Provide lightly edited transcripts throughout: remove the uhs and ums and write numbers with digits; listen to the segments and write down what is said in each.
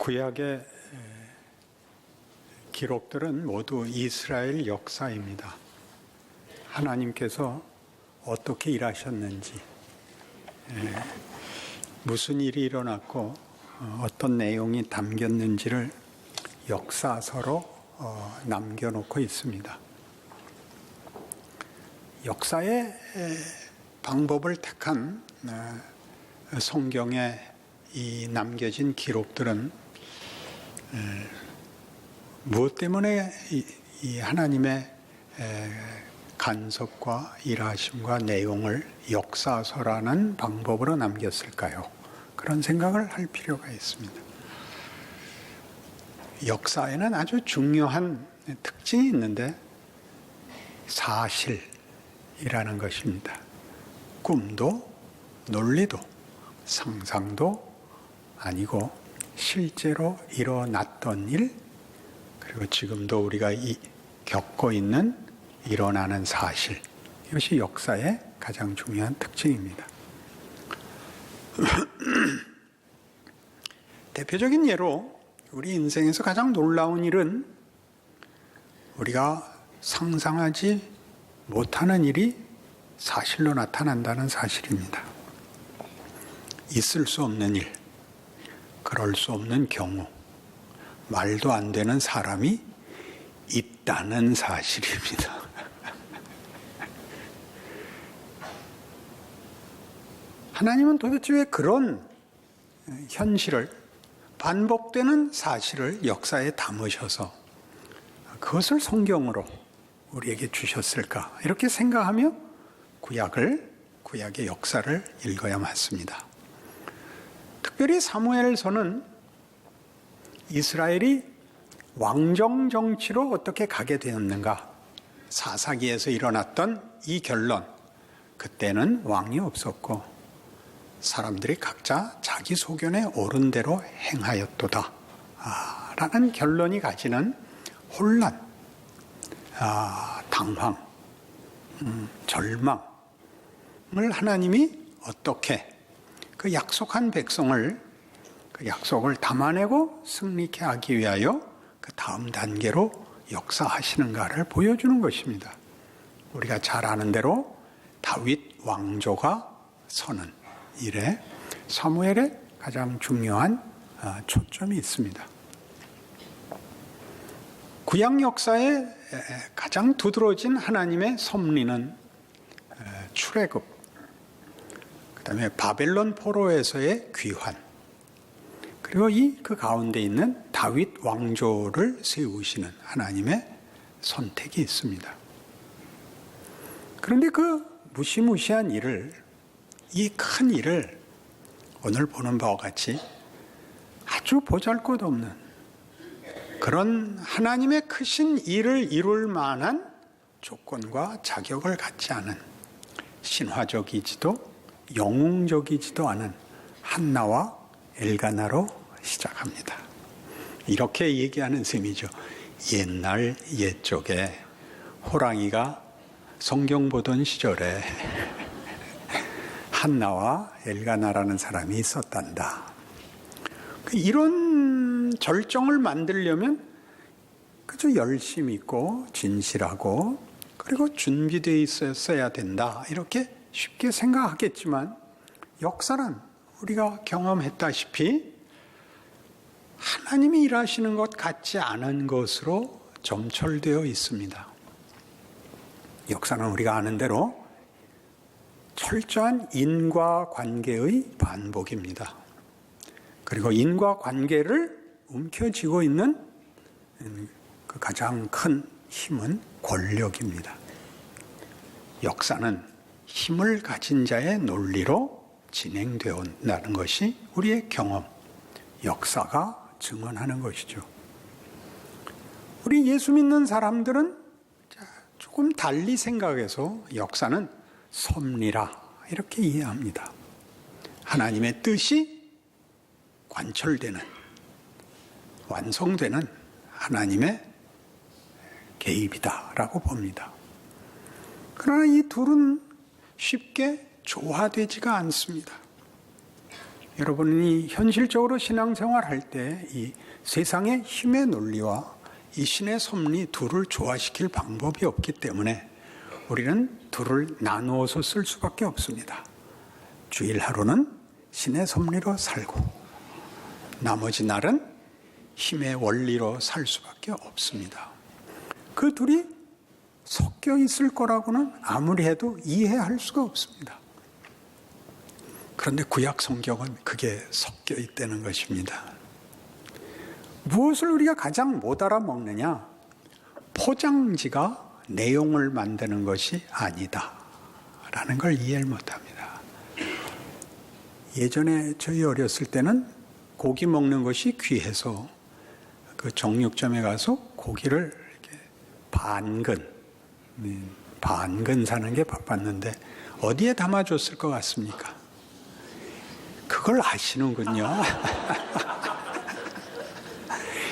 구약의 기록들은 모두 이스라엘 역사입니다. 하나님께서 어떻게 일하셨는지, 무슨 일이 일어났고 어떤 내용이 담겼는지를 역사서로 남겨놓고 있습니다. 역사의 방법을 택한 성경에 이 남겨진 기록들은 무엇 때문에 이 하나님의 간섭과 일하심과 내용을 역사서라는 방법으로 남겼을까요? 그런 생각을 할 필요가 있습니다. 역사에는 아주 중요한 특징이 있는데 사실이라는 것입니다. 꿈도 논리도 상상도 아니고 실제로 일어났던 일, 그리고 지금도 우리가 겪고 있는 일어나는 사실, 이것이 역사의 가장 중요한 특징입니다. 대표적인 예로 우리 인생에서 가장 놀라운 일은 우리가 상상하지 못하는 일이 사실로 나타난다는 사실입니다. 있을 수 없는 일, 그럴 수 없는 경우, 말도 안 되는 사람이 있다는 사실입니다. 하나님은 도대체 왜 그런 현실을, 반복되는 사실을 역사에 담으셔서 그것을 성경으로 우리에게 주셨을까? 이렇게 생각하며 구약의 역사를 읽어야 맞습니다. 특별히 사무엘서는 이스라엘이 왕정 정치로 어떻게 가게 되었는가, 사사기에서 일어났던 이 결론, 그때는 왕이 없었고 사람들이 각자 자기 소견에 옳은 대로 행하였도다 라는 결론이 가지는 혼란, 당황, 절망을 하나님이 어떻게 그 약속한 백성을, 그 약속을 담아내고 승리케 하기 위하여 그 다음 단계로 역사하시는가를 보여주는 것입니다. 우리가 잘 아는 대로 다윗 왕조가 서는 일에 사무엘의 가장 중요한 초점이 있습니다. 구약 역사의 가장 두드러진 하나님의 섭리는 출애굽, 그 다음에 바벨론 포로에서의 귀환, 그리고 그 가운데 있는 다윗 왕조를 세우시는 하나님의 선택이 있습니다. 그런데 그 무시무시한 일을, 이 큰 일을 오늘 보는 바와 같이 아주 보잘것없는 그런 하나님의 크신 일을 이룰 만한 조건과 자격을 갖지 않은, 신화적이지도 영웅적이지도 않은 한나와 엘가나로 시작합니다. 이렇게 얘기하는 셈이죠. 옛날 옛적에 호랑이가 성경 보던 시절에 한나와 엘가나라는 사람이 있었단다. 이런 절정을 만들려면 그저 열심 있고 진실하고 그리고 준비되어 있었어야 된다, 이렇게 쉽게 생각하겠지만 역사는 우리가 경험했다시피 하나님이 일하시는 것 같지 않은 것으로 점철되어 있습니다. 역사는 우리가 아는 대로 철저한 인과관계의 반복입니다. 그리고 인과관계를 움켜쥐고 있는 그 가장 큰 힘은 권력입니다. 역사는 힘을 가진 자의 논리로 진행되어 온다는 것이 우리의 경험, 역사가 증언하는 것이죠. 우리 예수 믿는 사람들은 조금 달리 생각해서 역사는 섭리라 이렇게 이해합니다. 하나님의 뜻이 관철되는, 완성되는 하나님의 개입이다라고 봅니다. 그러나 이 둘은 쉽게 조화되지가 않습니다. 여러분이 현실적으로 신앙생활할 때 이 세상의 힘의 논리와 이 신의 섭리 둘을 조화시킬 방법이 없기 때문에 우리는 둘을 나누어서 쓸 수밖에 없습니다. 주일 하루는 신의 섭리로 살고 나머지 날은 힘의 원리로 살 수밖에 없습니다. 그 둘이 섞여 있을 거라고는 아무리 해도 이해할 수가 없습니다. 그런데 구약 성경은 그게 섞여 있다는 것입니다. 무엇을 우리가 가장 못 알아먹느냐? 포장지가 내용을 만드는 것이 아니다 라는 걸 이해를 못합니다. 예전에 저희 어렸을 때는 고기 먹는 것이 귀해서 그 정육점에 가서 고기를 이렇게 반근 사는 게 바빴는데 어디에 담아줬을 것 같습니까? 그걸 아시는군요.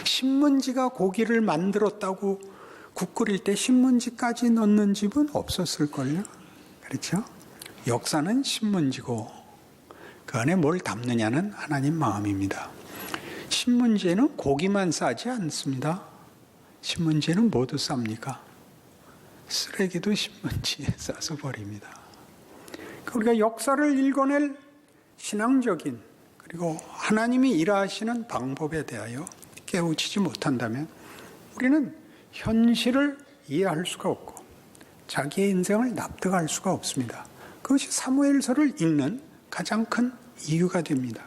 신문지가 고기를 만들었다고 국 끓일 때 신문지까지 넣는 집은 없었을걸요? 그렇죠? 역사는 신문지고 그 안에 뭘 담느냐는 하나님 마음입니다. 신문지에는 고기만 싸지 않습니다. 신문지에는 뭐도 쌉니까? 쓰레기도 신문지에 싸서 버립니다. 우리가 역사를 읽어낼 신앙적인 그리고 하나님이 일하시는 방법에 대하여 깨우치지 못한다면 우리는 현실을 이해할 수가 없고 자기의 인생을 납득할 수가 없습니다. 그것이 사무엘서를 읽는 가장 큰 이유가 됩니다.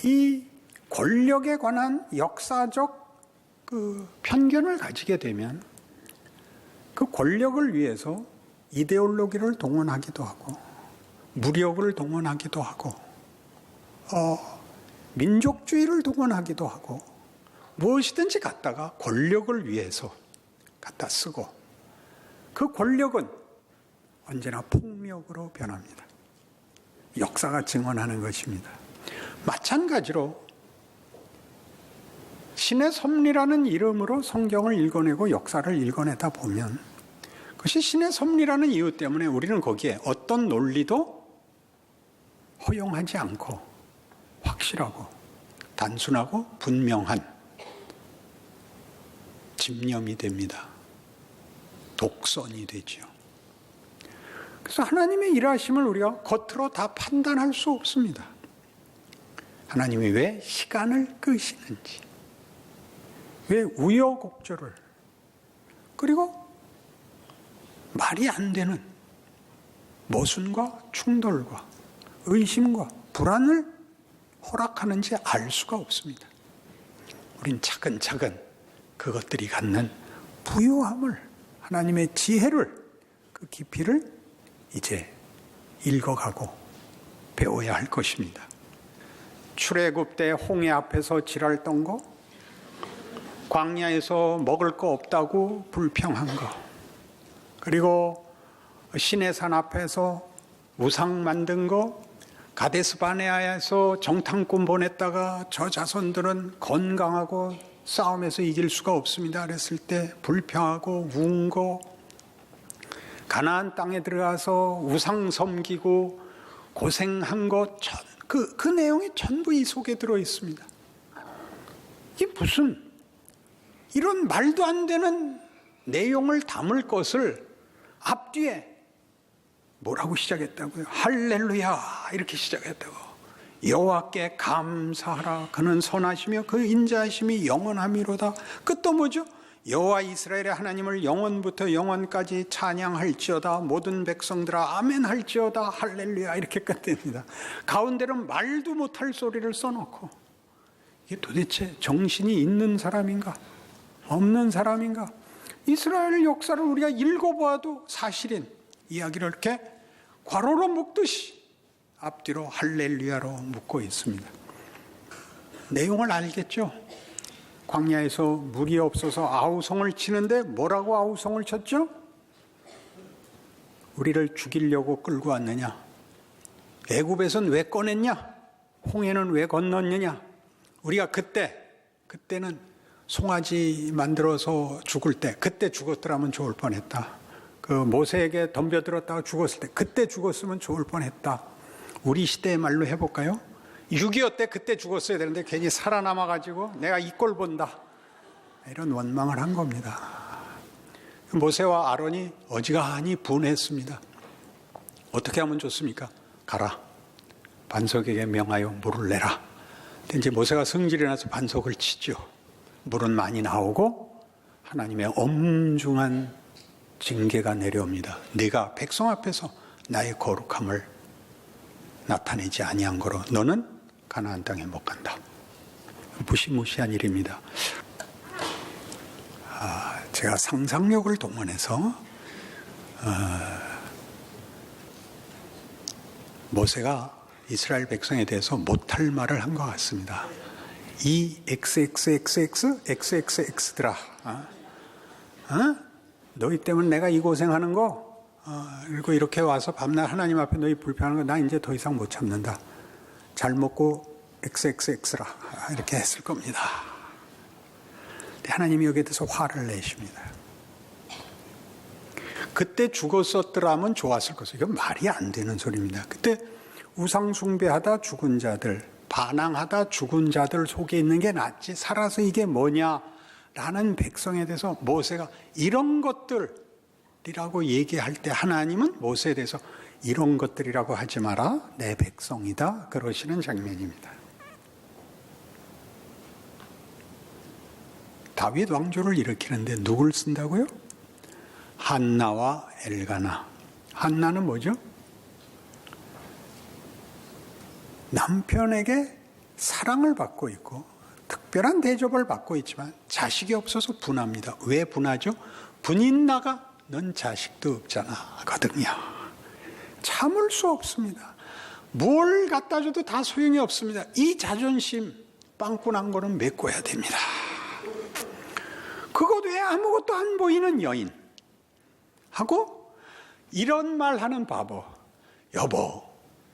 이 권력에 관한 역사적 그 편견을 가지게 되면 그 권력을 위해서 이데올로기를 동원하기도 하고 무력을 동원하기도 하고 민족주의를 동원하기도 하고 무엇이든지 갖다가 권력을 위해서 갖다 쓰고 그 권력은 언제나 폭력으로 변합니다. 역사가 증언하는 것입니다. 마찬가지로 신의 섭리라는 이름으로 성경을 읽어내고 역사를 읽어내다 보면 그것이 신의 섭리라는 이유 때문에 우리는 거기에 어떤 논리도 허용하지 않고 확실하고 단순하고 분명한 집념이 됩니다. 독선이 되죠. 그래서 하나님의 일하심을 우리가 겉으로 다 판단할 수 없습니다. 하나님이 왜 시간을 끄시는지, 왜 우여곡절을, 그리고 말이 안 되는 모순과 충돌과 의심과 불안을 허락하는지 알 수가 없습니다. 우린 차근차근 그것들이 갖는 부요함을, 하나님의 지혜를, 그 깊이를 이제 읽어가고 배워야 할 것입니다. 출애굽 때 홍해 앞에서 지랄 떤 거, 광야에서 먹을 거 없다고 불평한 거, 그리고 시내산 앞에서 우상 만든 거, 가데스 바네아에서 정탐꾼 보냈다가 저 자손들은 건강하고 싸움에서 이길 수가 없습니다 그랬을 때 불평하고 운 거, 가나안 땅에 들어가서 우상 섬기고 고생한 것, 그 내용이 전부 이 속에 들어 있습니다. 이게 무슨 이런 말도 안 되는 내용을 담을 것을 앞뒤에 뭐라고 시작했다고요? 할렐루야 이렇게 시작했다고. 여호와께 감사하라. 그는 선하시며 그 인자하심이 영원함이로다. 끝도 뭐죠? 여호와 이스라엘의 하나님을 영원부터 영원까지 찬양할지어다. 모든 백성들아 아멘 할지어다. 할렐루야 이렇게 끝냅니다. 가운데는 말도 못할 소리를 써놓고 이게 도대체 정신이 있는 사람인가? 없는 사람인가? 이스라엘 역사를 우리가 읽어보아도 사실인 이야기를 이렇게 괄호로 묶듯이 앞뒤로 할렐루야로 묶고 있습니다. 내용을 알겠죠? 광야에서 물이 없어서 아우성을 치는데 뭐라고 아우성을 쳤죠? 우리를 죽이려고 끌고 왔느냐? 애굽에선 왜 꺼냈냐? 홍해는 왜 건넜느냐? 우리가 그때는 송아지 만들어서 죽을 때, 그때 죽었더라면 좋을 뻔했다. 그 모세에게 덤벼들었다가 죽었을 때, 그때 죽었으면 좋을 뻔했다. 우리 시대의 말로 해볼까요? 6.25 때 그때 죽었어야 되는데 괜히 살아남아가지고 내가 이 꼴 본다, 이런 원망을 한 겁니다. 모세와 아론이 어지간히 분했습니다. 어떻게 하면 좋습니까? 가라, 반석에게 명하여 물을 내라. 근데 이제 모세가 성질이 나서 반석을 치죠. 물은 많이 나오고 하나님의 엄중한 징계가 내려옵니다. 네가 백성 앞에서 나의 거룩함을 나타내지 아니한 거로 너는 가나안 땅에 못 간다. 무시무시한 일입니다. 제가 상상력을 동원해서 모세가 이스라엘 백성에 대해서 못할 말을 한 것 같습니다. 이 XXXXXXX들아, 너희 때문에 내가 이 고생하는 거, 그리고 이렇게 와서 밤낮 하나님 앞에 너희 불평하는 거 나 이제 더 이상 못 참는다. 잘 먹고 XXX라, 이렇게 했을 겁니다. 근데 하나님이 여기에 대해서 화를 내십니다. 그때 죽었었더라면 좋았을 것이에요. 이건 말이 안 되는 소리입니다. 그때 우상 숭배하다 죽은 자들, 반항하다 죽은 자들 속에 있는 게 낫지 살아서 이게 뭐냐라는 백성에 대해서 모세가 이런 것들이라고 얘기할 때 하나님은 모세에 대해서 이런 것들이라고 하지 마라, 내 백성이다, 그러시는 장면입니다. 다윗 왕조를 일으키는데 누굴 쓴다고요? 한나와 엘가나. 한나는 뭐죠? 남편에게 사랑을 받고 있고 특별한 대접을 받고 있지만 자식이 없어서 분합니다. 왜 분하죠? 분인 나가 넌 자식도 없잖아 거든요. 참을 수 없습니다. 뭘 갖다 줘도 다 소용이 없습니다. 이 자존심 빵꾸 난 거는 메꿔야 됩니다. 그것 외에 아무것도 안 보이는 여인 하고 이런 말 하는 바보. 여보,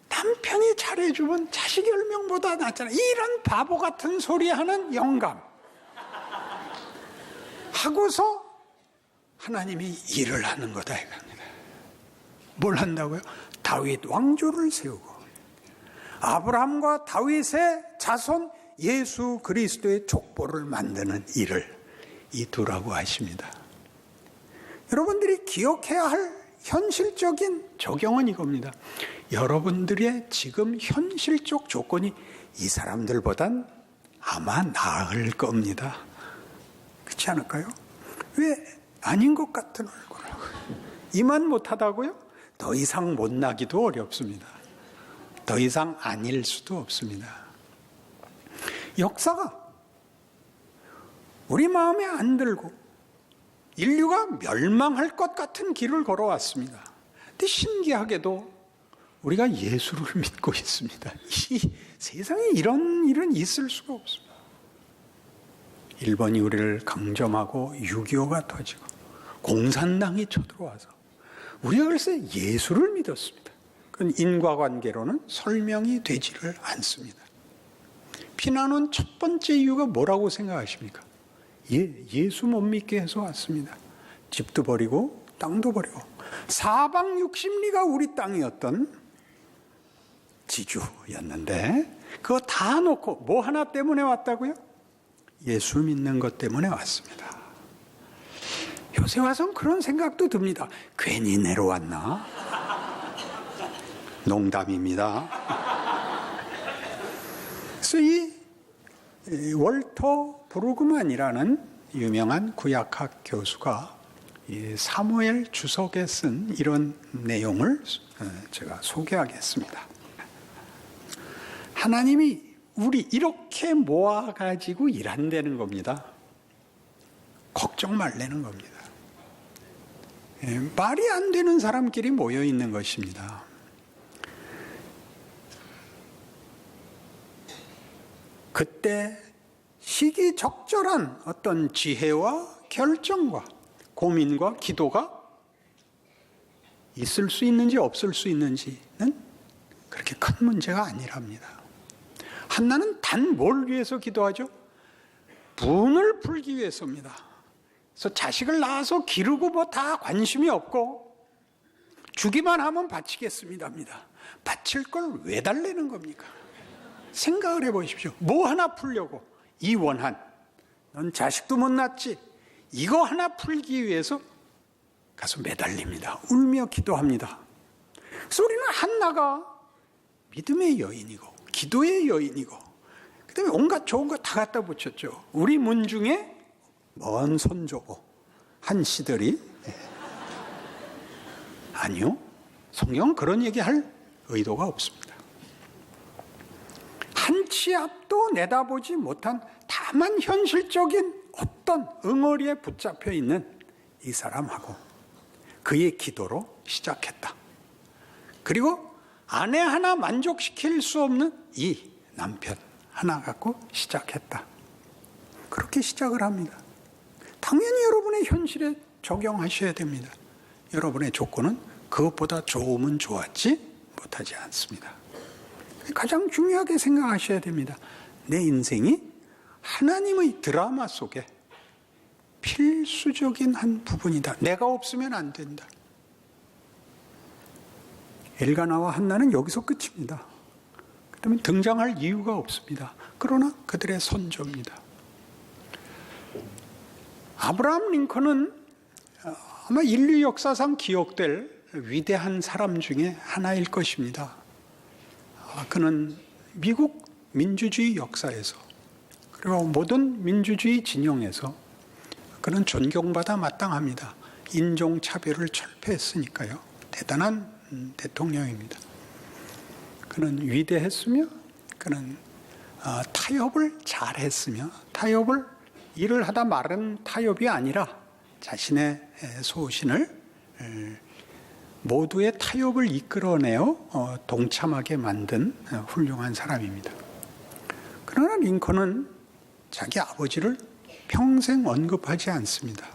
남편이 잘해주면 자식 10명보다 낫잖아. 이런 바보 같은 소리 하는 영감 하고서 하나님이 일을 하는 거다 이겁니다. 뭘 한다고요? 다윗 왕조를 세우고 아브라함과 다윗의 자손 예수 그리스도의 족보를 만드는 일을 이두라고 하십니다. 여러분들이 기억해야 할 현실적인 적용은 이겁니다. 여러분들의 지금 현실적 조건이 이 사람들보단 아마 나을 겁니다. 그렇지 않을까요? 왜 아닌 것 같은 얼굴을 하고 이만 못하다고요? 더 이상 못나기도 어렵습니다. 더 이상 아닐 수도 없습니다. 역사가 우리 마음에 안 들고 인류가 멸망할 것 같은 길을 걸어왔습니다. 근데 신기하게도 우리가 예수를 믿고 있습니다. 이 세상에 이런 일은 있을 수가 없습니다. 일본이 우리를 강점하고 6.25가 터지고 공산당이 쳐들어와서 우리가 글쎄 예수를 믿었습니다. 그건 인과관계로는 설명이 되지를 않습니다. 피난원 첫 번째 이유가 뭐라고 생각하십니까? 예수 못 믿게 해서 왔습니다. 집도 버리고 땅도 버리고 사방 60리가 우리 땅이었던 지주였는데 그거 다 놓고 뭐 하나 때문에 왔다고요? 예수 믿는 것 때문에 왔습니다. 요새 와서는 그런 생각도 듭니다. 괜히 내려왔나? 농담입니다. 그래서 이 월터 브루그만이라는 유명한 구약학 교수가 이 사무엘 주석에 쓴 이런 내용을 제가 소개하겠습니다. 하나님이 우리 이렇게 모아가지고 일한다는 겁니다. 걱정 말라는 겁니다. 말이 안 되는 사람끼리 모여 있는 것입니다. 그때 시기적절한 어떤 지혜와 결정과 고민과 기도가 있을 수 있는지 없을 수 있는지는 그렇게 큰 문제가 아니랍니다. 한나는 단 뭘 위해서 기도하죠? 분을 풀기 위해서입니다. 그래서 자식을 낳아서 기르고 뭐 다 관심이 없고 주기만 하면 바치겠습니다입니다. 바칠 걸 왜 달래는 겁니까? 생각을 해보십시오. 뭐 하나 풀려고 이 원한, 넌 자식도 못 낳지, 이거 하나 풀기 위해서 가서 매달립니다. 울며 기도합니다. 그래서 우리는 한나가 믿음의 여인이고 기도의 여인이고 그다음에 온갖 좋은 거 다 갖다 붙였죠. 우리 문중에 먼 손조고 한 시들이 아니요. 성경은 그런 얘기할 의도가 없습니다. 한 치 앞도 내다보지 못한 다만 현실적인 어떤 응어리에 붙잡혀 있는 이 사람하고 그의 기도로 시작했다. 그리고 아내 하나 만족시킬 수 없는 이 남편 하나 갖고 시작했다. 그렇게 시작을 합니다. 당연히 여러분의 현실에 적용하셔야 됩니다. 여러분의 조건은 그것보다 좋으면 좋았지 못하지 않습니다. 가장 중요하게 생각하셔야 됩니다. 내 인생이 하나님의 드라마 속에 필수적인 한 부분이다. 내가 없으면 안 된다. 엘가나와 한나는 여기서 끝입니다. 그다음에 등장할 이유가 없습니다. 그러나 그들의 선조입니다. 아브라함 링컨은 아마 인류 역사상 기억될 위대한 사람 중에 하나일 것입니다. 그는 미국 민주주의 역사에서 그리고 모든 민주주의 진영에서 그는 존경받아 마땅합니다. 인종차별을 철폐했으니까요. 대단한 대통령입니다. 그는 위대했으며 그는 타협을 잘했으며 타협을 일을 하다 말은 타협이 아니라 자신의 소신을 모두의 타협을 이끌어내어 동참하게 만든 훌륭한 사람입니다. 그러나 링컨은 자기 아버지를 평생 언급하지 않습니다.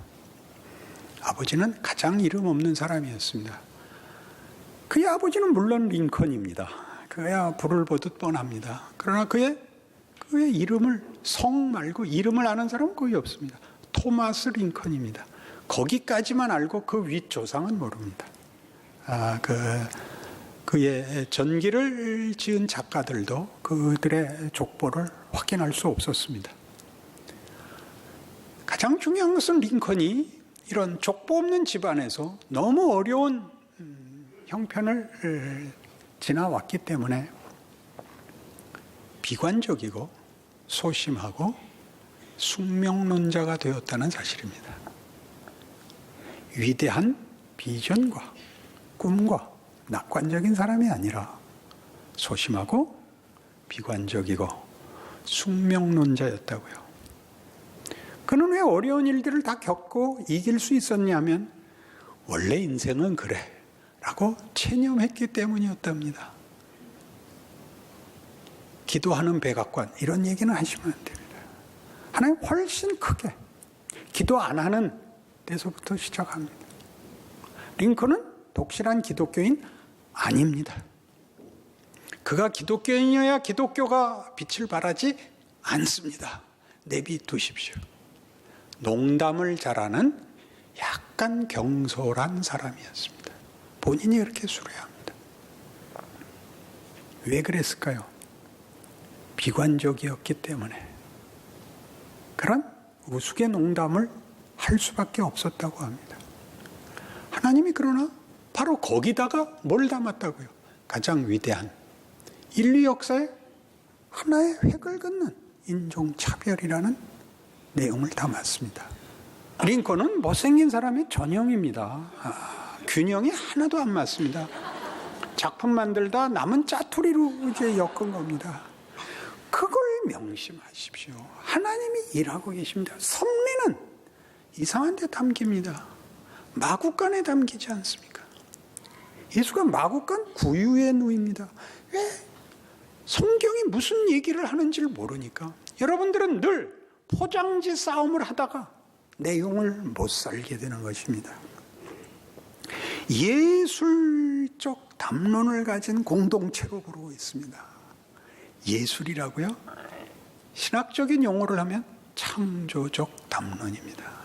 아버지는 가장 이름 없는 사람이었습니다. 그의 아버지는 물론 링컨입니다. 그야 불을 보듯 뻔합니다. 그러나 그의 이름을 성 말고 이름을 아는 사람은 거의 없습니다. 토마스 링컨입니다. 거기까지만 알고 그 윗 조상은 모릅니다. 그의 전기를 지은 작가들도 그들의 족보를 확인할 수 없었습니다. 가장 중요한 것은 링컨이 이런 족보 없는 집안에서 너무 어려운 형편을 지나왔기 때문에 비관적이고 소심하고 숙명론자가 되었다는 사실입니다. 위대한 비전과 꿈과 낙관적인 사람이 아니라 소심하고 비관적이고 숙명론자였다고요. 그는 왜 어려운 일들을 다 겪고 이길 수 있었냐면 원래 인생은 그래 라고 체념했기 때문이었답니다. 기도하는 백악관 이런 얘기는 하시면 안 됩니다. 하나님 훨씬 크게 기도 안 하는 데서부터 시작합니다. 링컨은 독실한 기독교인 아닙니다. 그가 기독교인이어야 기독교가 빛을 발하지 않습니다. 내비두십시오. 농담을 잘하는 약간 경솔한 사람이었습니다. 본인이 그렇게 수려합니다. 왜 그랬을까요? 비관적이었기 때문에 그런 우스개 농담을 할 수밖에 없었다고 합니다. 하나님이 그러나 바로 거기다가 뭘 담았다고요? 가장 위대한 인류 역사에 하나의 획을 긋는 인종차별이라는 내용을 담았습니다. 링컨은 못생긴 사람의 전형입니다. 균형이 하나도 안 맞습니다. 작품 만들다 남은 짜투리로 이제 엮은 겁니다. 그걸 명심하십시오. 하나님이 일하고 계십니다. 섭리는 이상한 데 담깁니다. 마구간에 담기지 않습니까? 예수가 마구간 구유에 누입니다. 왜? 성경이 무슨 얘기를 하는지를 모르니까 여러분들은 늘 포장지 싸움을 하다가 내용을 못 살게 되는 것입니다. 예술적 담론을 가진 공동체로 부르고 있습니다. 예술이라고요? 신학적인 용어를 하면 창조적 담론입니다.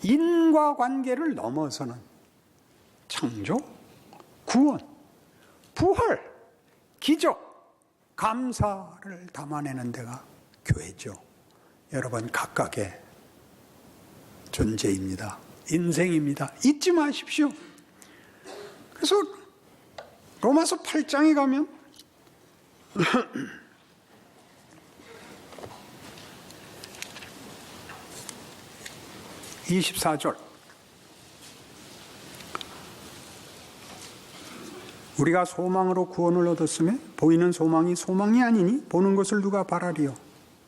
인과관계를 넘어서는 창조, 구원, 부활, 기적, 감사를 담아내는 데가 교회죠. 여러분 각각의 존재입니다. 인생입니다. 잊지 마십시오. 그래서 로마서 8장에 가면 24절 우리가 소망으로 구원을 얻었으며 보이는 소망이 소망이 아니니 보는 것을 누가 바라리요.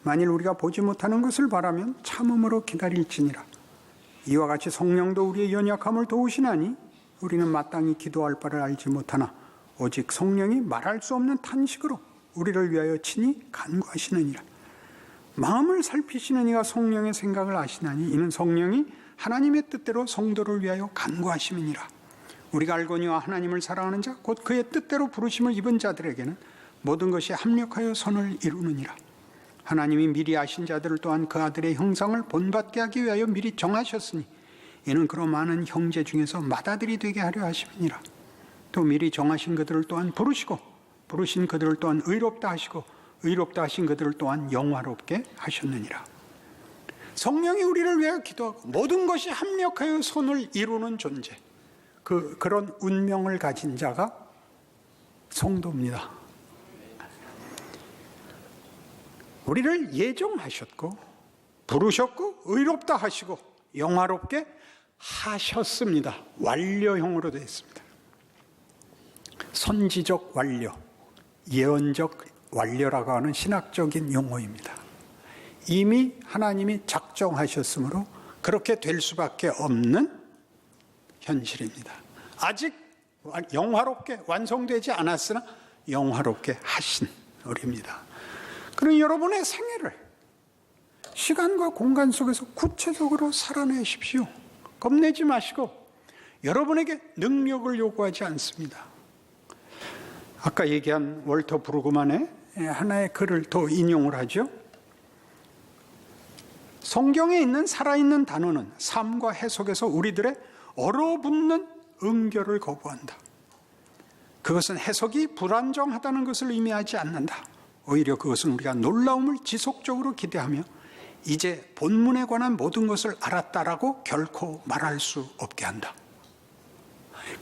만일 우리가 보지 못하는 것을 바라면 참음으로 기다릴지니라. 이와 같이 성령도 우리의 연약함을 도우시나니 우리는 마땅히 기도할 바를 알지 못하나 오직 성령이 말할 수 없는 탄식으로 우리를 위하여 친히 간구하시느니라. 마음을 살피시는 이가 성령의 생각을 아시나니 이는 성령이 하나님의 뜻대로 성도를 위하여 간구하심이니라. 우리가 알거니와 하나님을 사랑하는 자 곧 그의 뜻대로 부르심을 입은 자들에게는 모든 것이 합력하여 선을 이루느니라. 하나님이 미리 아신 자들을 또한 그 아들의 형상을 본받게 하기 위하여 미리 정하셨으니 이는 그로 많은 형제 중에서 맏아들이 되게 하려 하심이니라. 또 미리 정하신 그들을 또한 부르시고 부르신 그들을 또한 의롭다 하시고 의롭다 하신 그들을 또한 영화롭게 하셨느니라. 성령이 우리를 위하여 기도하고 모든 것이 합력하여 선을 이루는 존재, 그런 운명을 가진 자가 성도입니다. 우리를 예정하셨고 부르셨고 의롭다 하시고 영화롭게 하셨습니다. 완료형으로 되어 있습니다. 선지적 완료, 예언적 완료라고 하는 신학적인 용어입니다. 이미 하나님이 작정하셨으므로 그렇게 될 수밖에 없는 현실입니다. 아직 영화롭게 완성되지 않았으나 영화롭게 하신 우리입니다. 그럼 여러분의 생애를 시간과 공간 속에서 구체적으로 살아내십시오. 겁내지 마시고 여러분에게 능력을 요구하지 않습니다. 아까 얘기한 월터 브루그만의 하나의 글을 더 인용을 하죠. 성경에 있는 살아있는 단어는 삶과 해석에서 우리들의 얼어붙는 응결을 거부한다. 그것은 해석이 불안정하다는 것을 의미하지 않는다. 오히려 그것은 우리가 놀라움을 지속적으로 기대하며 이제 본문에 관한 모든 것을 알았다라고 결코 말할 수 없게 한다.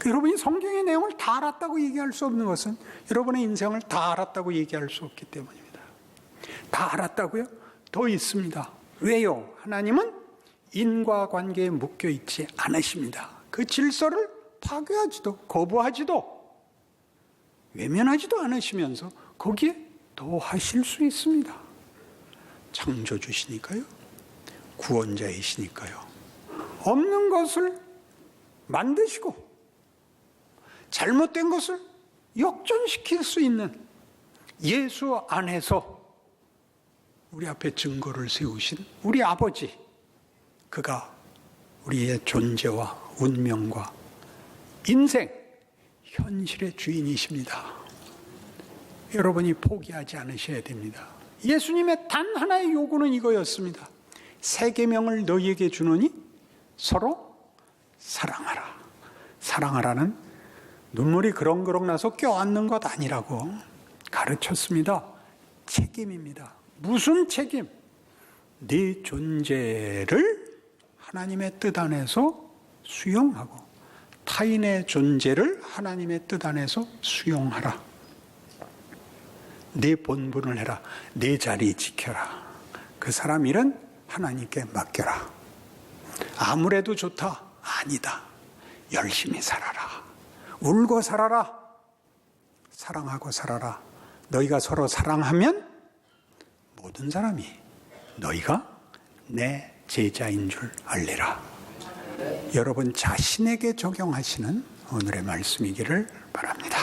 여러분이 성경의 내용을 다 알았다고 얘기할 수 없는 것은 여러분의 인생을 다 알았다고 얘기할 수 없기 때문입니다. 다 알았다고요? 더 있습니다. 왜요? 하나님은 인과관계에 묶여 있지 않으십니다. 그 질서를 파괴하지도 거부하지도 외면하지도 않으시면서 거기에 더 하실 수 있습니다. 창조주시니까요. 구원자이시니까요. 없는 것을 만드시고 잘못된 것을 역전시킬 수 있는 예수 안에서 우리 앞에 증거를 세우신 우리 아버지, 그가 우리의 존재와 운명과 인생, 현실의 주인이십니다. 여러분이 포기하지 않으셔야 됩니다. 예수님의 단 하나의 요구는 이거였습니다. 새 계명을 너희에게 주노니 서로 사랑하라. 사랑하라는 눈물이 그렁그렁 나서 껴안는 것 아니라고 가르쳤습니다. 책임입니다. 무슨 책임? 네 존재를 하나님의 뜻 안에서 수용하고 타인의 존재를 하나님의 뜻 안에서 수용하라. 네 본분을 해라. 네 자리 지켜라. 그 사람 일은 하나님께 맡겨라. 아무래도 좋다. 아니다. 열심히 살아라. 울고 살아라. 사랑하고 살아라. 너희가 서로 사랑하면 모든 사람이 너희가 내 제자인 줄 알리라. 여러분 자신에게 적용하시는 오늘의 말씀이기를 바랍니다.